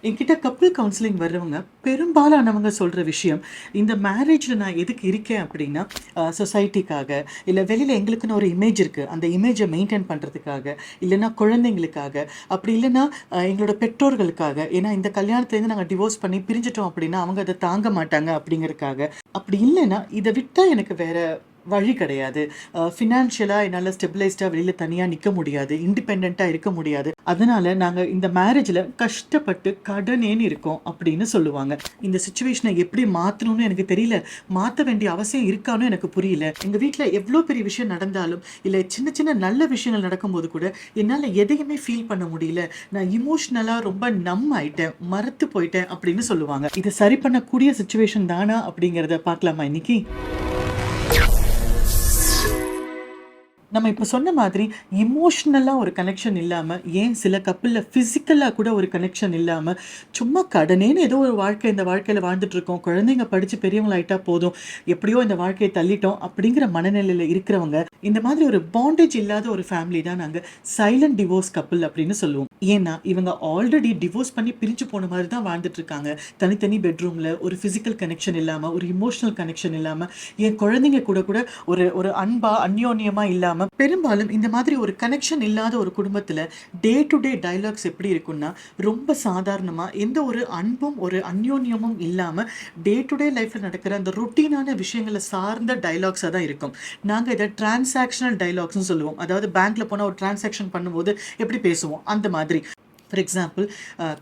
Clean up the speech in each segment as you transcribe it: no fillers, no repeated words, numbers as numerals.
என்கிட்ட couple counselling வர்றவங்க பெரும்பாலானவங்க சொல்கிற விஷயம், இந்த மேரேஜில் நான் எதுக்கு இருக்கேன் அப்படின்னா, சொசைட்டிக்காக, இல்லை வெளியில் எங்களுக்குன்னு ஒரு இமேஜ் இருக்குது, அந்த இமேஜை மெயின்டைன் பண்ணுறதுக்காக, இல்லைன்னா குழந்தைங்களுக்காக, அப்படி இல்லைன்னா எங்களோட பெற்றோர்களுக்காக. ஏன்னா இந்த கல்யாணத்துலேருந்து நாங்கள் டிவோர்ஸ் பண்ணி பிரிஞ்சிட்டோம் அப்படின்னா அவங்க அதை தாங்க மாட்டாங்க அப்படிங்கிறதுக்காக. அப்படி இல்லைன்னா இதை விட்டால் எனக்கு வேற வழி கிடையாது. ஃபினான்ஷியலாக என்னால் ஸ்டெபிளைஸ்டாக வெளியில் தனியாக நிற்க முடியாது, இண்டிபெண்ட்டாக இருக்க முடியாது. அதனால் நாங்கள் இந்த மேரேஜில் கஷ்டப்பட்டு கடனேன்னு இருக்கோம் அப்படின்னு சொல்லுவாங்க. இந்த சுச்சுவேஷனை எப்படி மாற்றணும்னு எனக்கு தெரியல, மாற்ற வேண்டிய அவசியம் இருக்கான்னு எனக்கு புரியல. எங்கள் வீட்டில் எவ்வளோ பெரிய விஷயம் நடந்தாலும், இல்லை சின்ன சின்ன நல்ல விஷயங்கள் நடக்கும்போது கூட என்னால் எதையுமே ஃபீல் பண்ண முடியல. நான் இமோஷ்னலாக ரொம்ப நம் ஆயிட்டேன், மறத்து போயிட்டேன் அப்படின்னு சொல்லுவாங்க. இதை சரி பண்ணக்கூடிய சுச்சுவேஷன் தானா அப்படிங்கிறத பார்க்கலாமா இன்னைக்கு? நம்ம இப்போ சொன்ன மாதிரி இமோஷ்னலாக ஒரு கனெக்ஷன் இல்லாமல், ஏன் சில கப்பலில் ஃபிசிக்கலாக கூட ஒரு கனெக்ஷன் இல்லாமல், சும்மா கடனேன்னு ஏதோ ஒரு வாழ்க்கை இந்த வாழ்க்கையில் வாழ்ந்துட்டுருக்கோம், குழந்தைங்க படித்து பெரியவங்களாயிட்டா போதும், எப்படியோ இந்த வாழ்க்கையை தள்ளிட்டோம் அப்படிங்கிற மனநிலையில் இருக்கிறவங்க, இந்த மாதிரி ஒரு பாண்டேஜ் இல்லாத ஒரு ஃபேமிலி தான் நாங்கள் சைலண்ட் டிவோர்ஸ் கப்பல் அப்படின்னு சொல்லுவோம். ஏன்னா இவங்க ஆல்ரெடி டிவோர்ஸ் பண்ணி பிரிஞ்சு போன மாதிரி தான் வாழ்ந்துட்டு இருக்காங்க. தனித்தனி பெட்ரூமில் ஒரு ஃபிசிக்கல் கனெக்ஷன் இல்லாமல், ஒரு இமோஷனல் கனெக்ஷன் இல்லாமல், என் குழந்தைங்க கூட கூட ஒரு ஒரு அன்பா அந்யோன்யமாக இல்லாமல், பெரும்பாலும் இந்த மாதிரி ஒரு கனெக்ஷன் இல்லாத ஒரு குடும்பத்தில் டே டு டே டைலாக்ஸ் எப்படி இருக்குன்னா, ரொம்ப சாதாரணமாக எந்த ஒரு அன்பும் ஒரு அந்யோன்யமும் இல்லாமல் டே டு டே லைஃப்பில் நடக்கிற அந்த ரொட்டீனான விஷயங்களை சார்ந்த டைலாக்ஸாக தான் இருக்கும். நாங்கள் இதை டிரான்சாக்ஷனல் டைலாக்ஸ்னு சொல்லுவோம். அதாவது பேங்க்கில் போனால் ஒரு டிரான்சாக்ஷன் பண்ணும்போது எப்படி பேசுவோம் அந்த மாதிரி. ஃபார் எக்ஸாம்பிள்,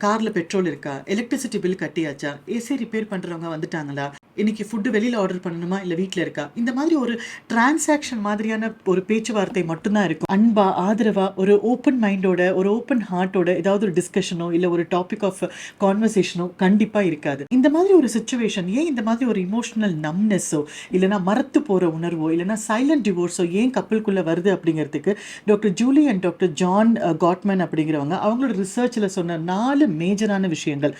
காரில் பெட்ரோல் இருக்கா, எலக்ட்ரிசிட்டி பில் கட்டியாச்சா, ஏசி ரிப்பேர் பண்ணுறவங்க வந்துட்டாங்களா, இன்றைக்கி ஃபுட்டு வெளியில் ஆர்டர் பண்ணணுமா இல்லை வீட்டில் இருக்கா, இந்த மாதிரி ஒரு டிரான்சாக்ஷன் மாதிரியான ஒரு பேச்சுவார்த்தை மட்டும்தான் இருக்கும். அன்பா ஆதரவாக ஒரு ஓப்பன் மைண்டோட ஒரு ஓப்பன் ஹார்ட்டோட ஏதாவது ஒரு டிஸ்கஷனோ இல்லை ஒரு டாபிக் ஆஃப் கான்வர்சேஷனோ கண்டிப்பாக இருக்காது. இந்த மாதிரி ஒரு சுச்சுவேஷன் ஏன் இந்த மாதிரி ஒரு இமோஷனல் நம்னஸோ இல்லைனா மறத்து போகிற உணர்வோ இல்லைனா சைலண்ட் டிவோர்ஸோ ஏன் கப்பலுக்குள்ளே வருது அப்படிங்கிறதுக்கு doctor Julie and doctor John godman அப்படிங்கிறவங்க அவங்களோட ரிசர்ச்சில் சொன்ன 4 மேஜரான விஷயங்கள்.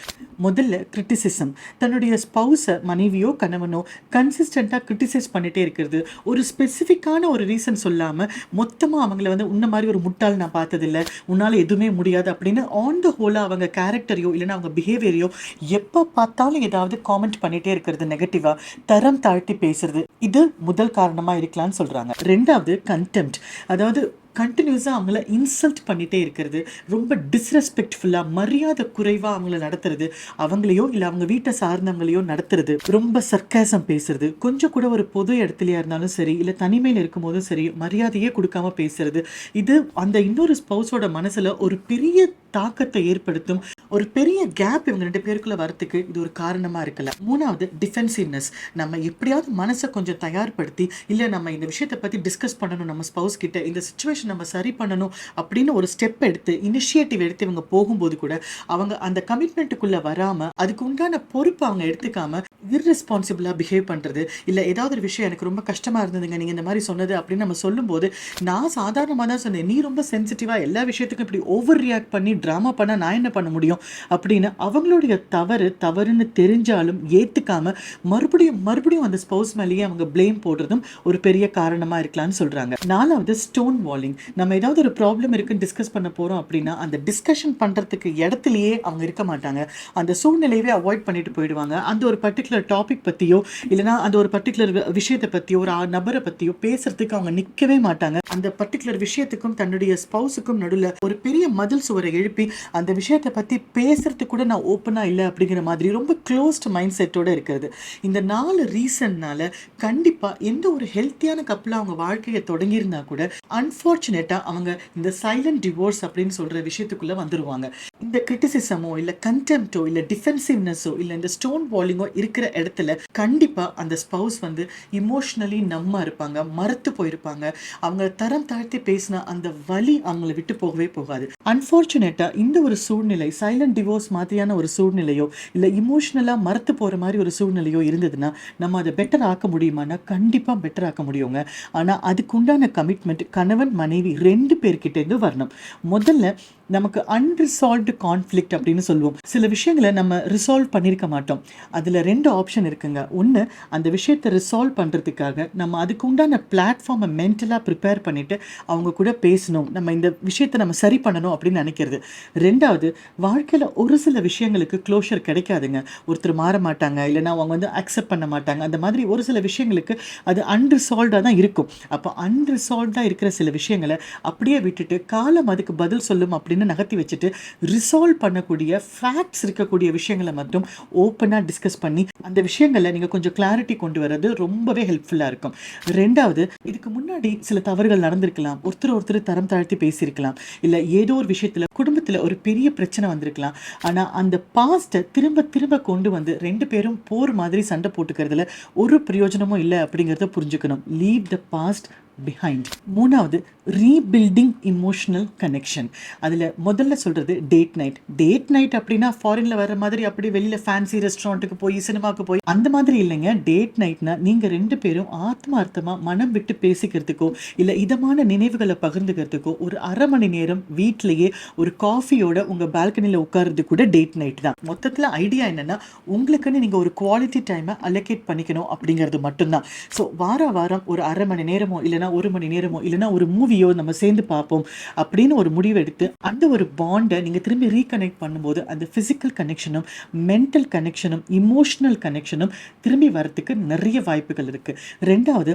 முதல்ல கிரிட்டிசிசம். தன்னுடைய ஸ்பௌஸை, மனைவியோ கணவனோ கன்சிஸ்டண்டாக கிரிட்டிசைஸ் பண்ணிட்டே இருக்கிறது. ஒரு ஸ்பெசிஃபிக்கான ஒரு ரீசன் சொல்லாமல் மொத்தமாக அவங்கள உன்ன மாதிரி ஒரு முட்டாள் நான் பார்த்ததில்லை, உன்னால் எதுவுமே முடியாது அப்படின்னு ஆன் த ஹோலாக அவங்க கேரக்டரையோ இல்லைன்னா அவங்க பிஹேவியரையோ எப்போ பார்த்தாலும் ஏதாவது காமெண்ட் பண்ணிகிட்டே இருக்கிறது, நெகட்டிவாக தரம் தாழ்த்தி பேசுறது, இது முதல் காரணமாக இருக்கலாம்னு சொல்கிறாங்க. ரெண்டாவது கண்டெம்ட். அதாவது கண்டினியூஸாக அவங்கள இன்சல்ட் பண்ணிகிட்டே இருக்கிறது, ரொம்ப டிஸ்ரெஸ்பெக்ட்ஃபுல்லாக மரியாதை குறைவாக அவங்கள நடத்துறது, அவங்களையோ இல்லை அவங்க வீட்டை சார்ந்தவங்களையோ நடத்துறது, ரொம்ப சர்க்காசம் பேசுறது, கொஞ்சம் கூட ஒரு பொது இடத்துலையா இருந்தாலும் சரி இல்லை தனிமையில் இருக்கும் போதும் சரி மரியாதையே கொடுக்காம பேசுறது, இது அந்த இன்னொரு ஸ்பௌஸோட மனசில் ஒரு பெரிய தாக்கத்தை ஏற்படுத்தும். ஒரு பெரிய கேப் இவங்க 2 பேருக்குள்ள வரத்துக்கு இது ஒரு காரணமாக இருக்கலாம். மூணாவது டிஃபென்சிவ்னஸ். நம்ம எப்படியாவது மனசை கொஞ்சம் தயார்படுத்தி, இல்லை நம்ம இந்த விஷயத்தை பற்றி டிஸ்கஸ் பண்ணணும், நம்ம ஸ்பௌஸ் கிட்ட இந்த சுச்சுவேஷன் நம்ம சரி பண்ணணும் அப்படின்னு ஒரு ஸ்டெப் எடுத்து இனிஷியேட்டிவ் எடுத்து இவங்க போகும்போது கூட அவங்க அந்த கமிட்மெண்ட்டுக்குள்ளே வராமல் அதுக்கு உண்டான பொறுப்பு அவங்க எடுத்துக்காம இர்ரெஸ்பான்சிபிளாக பிஹேவ் பண்ணுறது, இல்லை ஏதாவது ஒரு விஷயம் எனக்கு ரொம்ப கஷ்டமாக இருந்ததுங்க நீங்கள் இந்த மாதிரி சொன்னது அப்படின்னு நம்ம சொல்லும்போது, நான் சாதாரணமாக தான் சொன்னேன், நீ ரொம்ப சென்சிட்டிவாக எல்லா விஷயத்துக்கும் இப்படி ஓவர் ரியாக்ட் பண்ணி ட்ராமா பண்ண நான் என்ன பண்ண முடியும் அப்படின்னு அவங்களுடைய தவறுன்னு தெரிஞ்சாலும் ஏத்துக்காம மறுபடியும் அந்த ஸ்பௌஸ் மேலேயே அவங்க பிளேம் போடுறதும் ஒரு பெரிய காரணமா இருக்கலாம்னு சொல்றாங்க. 4வது ஸ்டோன் வாலிங். நம்ம ஏதாவது ஒரு ப்ராப்ளம் இருக்குன்னு டிஸ்கஸ் பண்ண போறோம் அப்படின்னா அந்த டிஸ்கஷன் பண்றதுக்கு இடத்துலயே அவங்க இருக்க மாட்டாங்க, அந்த சூழ்நிலையவே அவாய்ட் பண்ணிட்டு போயிடுவாங்க. அந்த ஒரு பர்டிகுலர் டாபிக் பத்தியோ இல்லைன்னா அந்த ஒரு பர்டிகுலர் விஷயத்தை பத்தியோ ஒரு நபரை பத்தியோ பேசுறதுக்கு அவங்க நிற்கவே மாட்டாங்க. அந்த பர்டிகுலர் விஷயத்துக்கும் தன்னுடைய ஸ்பௌஸுக்கும் நடுவில் ஒரு பெரிய மதில் சுவரை எழுப்பி அந்த விஷயத்தை பத்தி பேசுறதுக்கு கூட நான் ஓப்பனா இல்லை அப்படிங்கிற மாதிரி ரொம்ப க்ளோஸ்ட் மைண்ட் செட்டோட இருக்கிறது. இந்த 4 ரீசன்னால கண்டிப்பா எந்த ஒரு ஹெல்த்தியான கப்பலாக அவங்க வாழ்க்கையை தொடங்கியிருந்தா கூட அன்ஃபார்ச்சுனேட்டா அவங்க இந்த சைலண்ட் டிவோர்ஸ் அப்படின்னு சொல்ற விஷயத்துக்குள்ள வந்துருவாங்க. இந்த கிரிட்டிசிசமோ இல்லை கண்டெம்ட்டோ இல்லை டிஃபென்சிவ்னஸோ இல்லை இந்த ஸ்டோன் வாலிங்கோ இருக்கிற இடத்துல கண்டிப்பா அந்த ஸ்பௌஸ் இமோஷனலி நம்மா இருப்பாங்க, மறத்து போயிருப்பாங்க. அவங்க தரம் தாழ்த்தி பேசினா அந்த வலி அவங்கள விட்டு போகவே போகாது. அன்ஃபார்ச்சுனேட்டா இந்த ஒரு சூழ்நிலை சைலண்ட் டிவோர்ஸ் மாதிரியான ஒரு சூழ்நிலையோ இல்லை இமோஷனலாக மறத்து போகிற மாதிரி ஒரு சூழ்நிலையோ இருந்ததுன்னா நம்ம அதை பெட்டர் ஆக்க முடியுமானா கண்டிப்பாக பெட்டர் ஆக்க முடியுங்க. ஆனால் அதுக்கு உண்டான கமிட்மெண்ட் கணவன் மனைவி 2 பேர்கிட்டேருந்து வரணும். முதல்ல நமக்கு அன்ரிசால்வ்டு கான்ஃப்ளிக்ட் அப்படின்னு சொல்லுவோம். சில விஷயங்களை நம்ம ரிசால்வ் பண்ணியிருக்க மாட்டோம். அதில் 2 ஆப்ஷன் இருக்குங்க. ஒன்று, அந்த விஷயத்தை ரிசால்வ் பண்ணுறதுக்காக நம்ம அதுக்கு உண்டான பிளாட்ஃபார்மை மென்டலாக ப்ரிப்பேர் பண்ணிவிட்டு அவங்க கூட பேசணும், நம்ம இந்த விஷயத்தை நம்ம சரி பண்ணணும் அப்படின்னு நினைக்கிறது. 2வது, வாழ்க்கையில் ஒரு சில விஷயங்களுக்கு க்ளோஷர் கிடைக்காதுங்க. ஒருத்தர் மாற மாட்டாங்க, இல்லைன்னா அவங்க வந்து அக்செப்ட் பண்ண மாட்டாங்க. அந்த மாதிரி ஒரு சில விஷயங்களுக்கு அது அன்ரிசால்வ்டாக தான் இருக்கும். அப்போ அன்ரிசால்வ்டாக இருக்கிற சில விஷயங்களை அப்படியே விட்டுட்டு காலம் அதுக்கு பதில் சொல்லும் அப்படின்னு நகர்த்தி வச்சுட்டு ரிசால்வ் பண்ணக்கூடிய ஃபேக்ட்ஸ் இருக்கக்கூடிய விஷயங்களை மட்டும் ஓப்பனாக டிஸ்கஸ் பண்ணி அந்த விஷயங்களை நீங்கள் கொஞ்சம் கிளாரிட்டி கொண்டு வர்றது ரொம்பவே ஹெல்ப்ஃபுல்லாக இருக்கும். 2வது, இதுக்கு முன்னாடி சில தவறுகள் நடந்திருக்கலாம், ஒருத்தர் தரம் தாழ்த்தி பேசியிருக்கலாம், இல்லை ஏதோ ஒரு விஷயத்தில் குடும்பத்தில் ஒரு பெரிய பிரச்சனை வந்திருக்கலாம். ஆனால் அந்த பாஸ்ட்டை திரும்ப திரும்ப கொண்டு வந்து 2 பேரும் போர் மாதிரி சண்டை போட்டுக்கிறதுல ஒரு பிரயோஜனமும் இல்லை அப்படிங்கிறத புரிஞ்சுக்கணும். Leave the past behind. 3வது, ரீபில்டிங் இமோஷனல் கனெக்ஷன். அதில் முதல்ல சொல்கிறது டேட் நைட். டேட் நைட் அப்படின்னா ஃபாரினில் வர மாதிரி அப்படி வெளியில் ஃபேன்சி ரெஸ்டாரண்ட்டுக்கு போய் சினிமாவுக்கு போய் அந்த மாதிரி இல்லைங்க. டேட் நைட்னா நீங்கள் 2 பேரும் ஆத்மார்த்தமாக மனம் விட்டு பேசிக்கிறதுக்கோ இல்லை இதமான நினைவுகளை பகிர்ந்துக்கிறதுக்கோ ஒரு அரை மணி நேரம் வீட்டிலேயே ஒரு காஃபியோட உங்கள் பால்கனியில் உட்கார்றது கூட டேட் நைட் தான். மொத்தத்தில் ஐடியா என்னென்னா, உங்களுக்குன்னு நீங்கள் ஒரு குவாலிட்டி டைமை அலோகேட் பண்ணிக்கணும் அப்படிங்கிறது மட்டும்தான். ஸோ வாரம் ஒரு அரை மணி நேரமோ இல்லைனா 1 மணி நேரமோ இல்லைனா ஒரு மூவியோ நம்ம சேர்ந்து பார்ப்போம் அப்படின்னு ஒரு முடிவு எடுத்து அந்த ஒரு பாண்டை நீங்கள் திரும்பி ரீகனெக்ட் பண்ணும்போது அந்த ஃபிசிக்கல் கனெக்ஷனும் மென்டல் கனெக்ஷனும் இமோஷனல் கனெக்ஷனும் திரும்பி வரத்துக்கு நிறைய வாய்ப்புகள் இருக்குது. 2வது,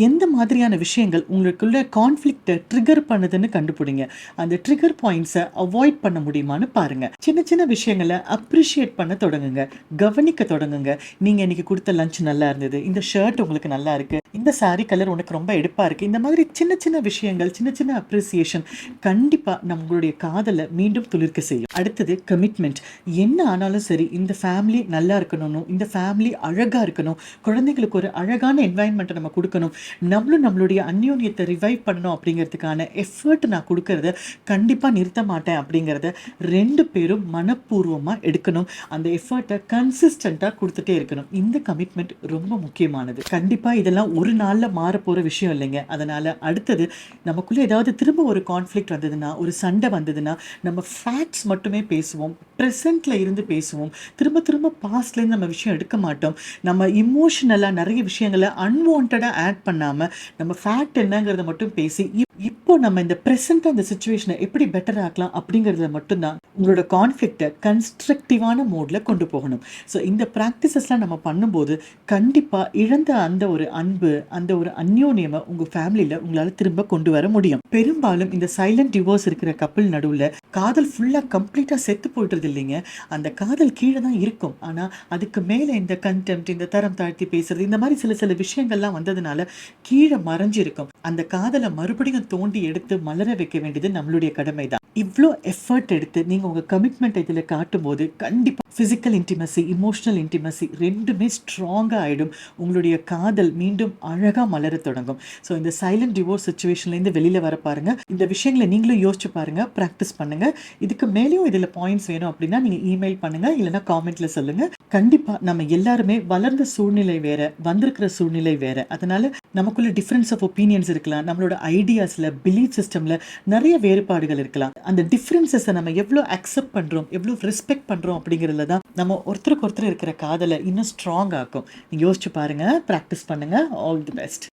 எந்த மாதிரியான விஷயங்கள் உங்களுக்குள்ள கான்ஃப்ளிக்டை ட்ரிகர் பண்ணுதுன்னு கண்டுபிடிங்க. அந்த ட்ரிகர் பாயிண்ட்ஸை அவாய்ட் பண்ண முடியுமான்னு பாருங்க. சின்ன சின்ன விஷயங்களை அப்ரிஷியேட் பண்ண தொடங்குங்க, கவனிக்க தொடங்குங்க. நீங்கள் இன்னைக்கு கொடுத்த லஞ்ச் நல்லா இருந்தது, இந்த ஷர்ட் உங்களுக்கு நல்லா இருக்கு, இந்த சாரி கலர் உனக்கு ரொம்ப எடுப்பாக இருக்குது. இந்த மாதிரி சின்ன சின்ன விஷயங்கள், சின்ன சின்ன அப்ரிசியேஷன் கண்டிப்பாக நம்மளுடைய காதலை மீண்டும் துளிர்க்க செய்யும். அடுத்தது கமிட்மெண்ட். என்ன ஆனாலும் சரி, இந்த ஃபேமிலி நல்லா இருக்கணும், இந்த ஃபேமிலி அழகாக இருக்கணும், குழந்தைங்களுக்கு ஒரு அழகான என்வாயன்மெண்ட்டை நம்ம கொடுக்கணும், நம்மளுடைய அந்யோன்யத்தை ரிவைவ் பண்ணணும் அப்படிங்கிறதுக்கான எஃபர்ட் நான் கொடுக்கறத கண்டிப்பாக நிறுத்த மாட்டேன் அப்படிங்கிறத 2 பேரும் மனப்பூர்வமாக எடுக்கணும். அந்த எஃபர்ட்டை கன்சிஸ்டண்ட்டாக கொடுத்துட்டே இருக்கணும். இந்த கமிட்மெண்ட் ரொம்ப முக்கியமானது. கண்டிப்பாக இதெல்லாம் ஒரு நாளில் மாற போகிற விஷயம் இல்லைங்க. அதனால் அடுத்தது, நமக்குள்ளே ஏதாவது திரும்ப ஒரு கான்ஃப்ளிக்ட் வந்ததுன்னா, ஒரு சண்டை வந்ததுன்னா, நம்ம ஃபேக்ட்ஸ் மட்டுமே பேசுவோம், ப்ரெசென்ட்டில் இருந்து பேசுவோம். திரும்ப திரும்ப பாஸ்ட்லேருந்து நம்ம விஷயம் எடுக்க மாட்டோம். நம்ம இமோஷனலாக நிறைய விஷயங்களை அன்வான்டாக ஆட் பண்ணாமல் நம்ம ஃபேக்ட் என்னங்கிறத மட்டும் பேசி இப்போ நம்ம இந்த ப்ரெசென்ட்டாக அந்த சுச்சுவேஷனை எப்படி பெட்டர் ஆக்கலாம் அப்படிங்கிறதுல மட்டும்தான் உங்களோட கான்ஃப்ளிக்டை கன்ஸ்ட்ரக்டிவான மோடில் கொண்டு போகணும். ஸோ இந்த ப்ராக்டிசஸ்லாம் நம்ம பண்ணும்போது கண்டிப்பாக இழந்த அந்த ஒரு அன்பு, அந்த ஒரு அந்யோன்யமை உங்கள் ஃபேமிலியில் உங்களால் திரும்ப கொண்டு வர முடியும். பெரும்பாலும் இந்த சைலண்ட் டிவோர்ஸ் இருக்கிற கப்பிள் நடுவில் காதல் ஃபுல்லாக கம்ப்ளீட்டாக செத்து போய்ட்டுறது இல்லைங்க. அந்த காதல் கீழே தான் இருக்கும். ஆனால் அதுக்கு மேலே இந்த கண்டெம்ட், இந்த தரம் தாழ்த்தி பேசுறது, இந்த மாதிரி சில விஷயங்கள்லாம் வந்ததுனால கீழே மறைஞ்சிருக்கும். அந்த காதலை மறுபடியும் தோண்டி எடுத்து மலர வைக்க வேண்டியது நம்மளுடைய கடமை தான். இவ்வளோ எஃபர்ட் எடுத்து நீங்கள் உங்கள் கமிட்மெண்ட் இதில் காட்டும்போது கண்டிப்பாக ஃபிசிக்கல் இன்டிமசி, இமோஷனல் இன்டிமசி 2மே ஸ்ட்ராங்காக ஆகிடும். உங்களுடைய காதல் மீண்டும் அழகாக மலர தொடங்கும். ஸோ இந்த சைலண்ட் டிவோர்ஸ் சுச்சுவேஷன்லேருந்து வெளியில் வர பாருங்கள். இந்த விஷயங்களை நீங்களும் யோசிச்சு பாருங்கள், ப்ராக்டிஸ் பண்ணுங்கள். இதுக்கு மேலேயும் இதில் பாயிண்ட்ஸ் வேணும் அப்படின்னா நீங்கள் இமெயில் பண்ணுங்கள், இல்லைனா காமெண்ட்டில் சொல்லுங்கள். கண்டிப்பாக நம்ம எல்லாருமே வளர்ந்த சூழ்நிலை வேறு, வந்திருக்கிற சூழ்நிலை வேறு. அதனால் நமக்குள்ள டிஃப்ரென்ஸ் ஆஃப் ஒப்பீனியன்ஸ் இருக்கலாம், நம்மளோட ஐடியாஸில், பிலீஃப் சிஸ்டமில் நிறைய வேறுபாடுகள் இருக்கலாம். அந்த டிஃப்ரென்சஸை நம்ம எவ்வளோ அக்செப்ட் பண்ணுறோம், எவ்வளோ ரெஸ்பெக்ட் பண்ணுறோம் அப்படிங்கிறதுல தான் நம்ம ஒருத்தருக்கு ஒருத்தர் இருக்கிற காதலை இன்னும் ஸ்ட்ராங் ஆக்கும். நீங்கள் யோசிச்சு பாருங்கள், ப்ராக்டிஸ் பண்ணுங்கள். All the best.